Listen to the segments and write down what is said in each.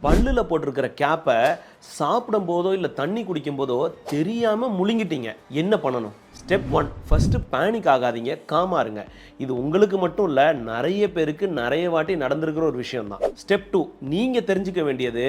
பல்லுல போட்டிருக்கிற கேப்பை சாப்பிடும்போதோ இல்லை தண்ணி குடிக்கும்போதோ தெரியாமல் முழுங்கிட்டீங்க. என்ன பண்ணணும்? ஸ்டெப் 1, ஃபர்ஸ்ட் பேனிக் ஆகாதீங்க, காமா இருங்க. இது உங்களுக்கு மட்டும் இல்லை, நிறைய பேருக்கு நிறைய வாட்டி நடந்திருக்கிற ஒரு விஷயம் தான். ஸ்டெப் 2, நீங்கள் தெரிஞ்சுக்க வேண்டியது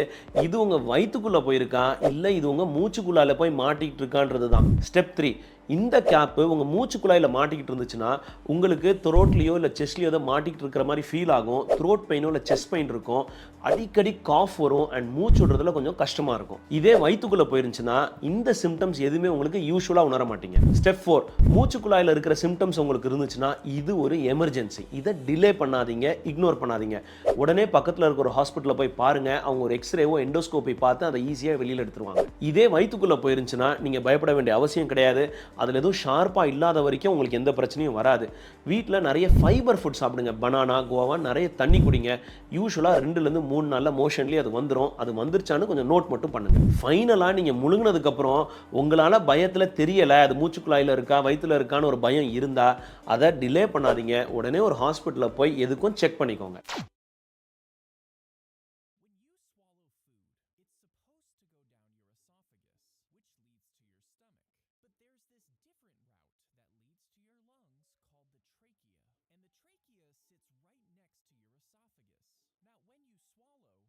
இது உங்கள் வயிற்றுக்குள்ளே போயிருக்கா இல்லை இது உங்கள் மூச்சுக்குள்ளால போய் மாட்டிக்கிட்டு இருக்கான்றது தான். ஸ்டெப் 3, இந்த கேப்பு உங்கள் மூச்சு குழாயில் மாட்டிக்கிட்டு இருந்துச்சுன்னா உங்களுக்கு த்ரோட்லேயோ இல்லை செஸ்ட்லேயோ ஏதோ மாட்டிக்கிட்டு இருக்கிற மாதிரி ஃபீல் ஆகும். த்ரோட் பெயினோ இல்லை செஸ்ட் பெயின் இருக்கும். அடிக்கடி காஃப் வரும் அண்ட் மூச்சு விடுறதுல கொஞ்சம் கஷ்டமாக இருக்கும். இதே வயிற்றுக்குள்ளே போயிருந்துச்சுன்னா இந்த சிம்டம்ஸ் எதுவுமே உங்களுக்கு யூஸ்வலாக உணர மாட்டீங்க. ஸ்டெப் 4, மூச்சு குழாயில் இருக்கிற சிம்டம்ஸ் உங்களுக்கு இருந்துச்சுன்னா இது ஒரு எமர்ஜென்சி. இதை டிலே பண்ணாதீங்க, இக்னோர் பண்ணாதீங்க. உடனே பக்கத்தில் இருக்கிற ஒரு ஹாஸ்பிட்டலில் போய் பாருங்கள். அவங்க ஒரு எக்ஸ்ரேவோ எண்டோஸ்கோப்பை பார்த்து அதை ஈஸியாக வெளியில் எடுத்துருவாங்க. இதே வயிற்றுக்குள்ளே போயிருந்துச்சுன்னா நீங்கள் பயப்பட வேண்டிய அவசியம் கிடையாது. அதில் எதுவும் ஷார்ப்பாக இல்லாத வரைக்கும் உங்களுக்கு எந்த பிரச்சனையும் வராது. வீட்டில் நிறைய ஃபைபர் ஃபுட் சாப்பிடுங்க. பனானா, கோவா, நிறைய தண்ணி குடிங்க. யூஸ்வலாக 2லேருந்து 3 நாளில் மோஷன்லேயே அது வந்துடும். அது வந்துருச்சான்னு கொஞ்சம் நோட் மட்டும் பண்ணுங்கள். ஃபைனலாக நீங்கள் முழுங்கினதுக்கப்புறம் உங்களால் பயத்தில் தெரியலை அது மூச்சுக்குழாயில் இருக்கா வயிற்றில் இருக்கான்னு ஒரு பயம் இருந்தால் அதை டிலே பண்ணாதீங்க. உடனே ஒரு ஹாஸ்பிட்டலில் போய் எதுக்கும் செக் பண்ணிக்கோங்க. But there's this different route that leads to your lungs called the trachea, and the trachea sits right next to your esophagus. Now, when you swallow,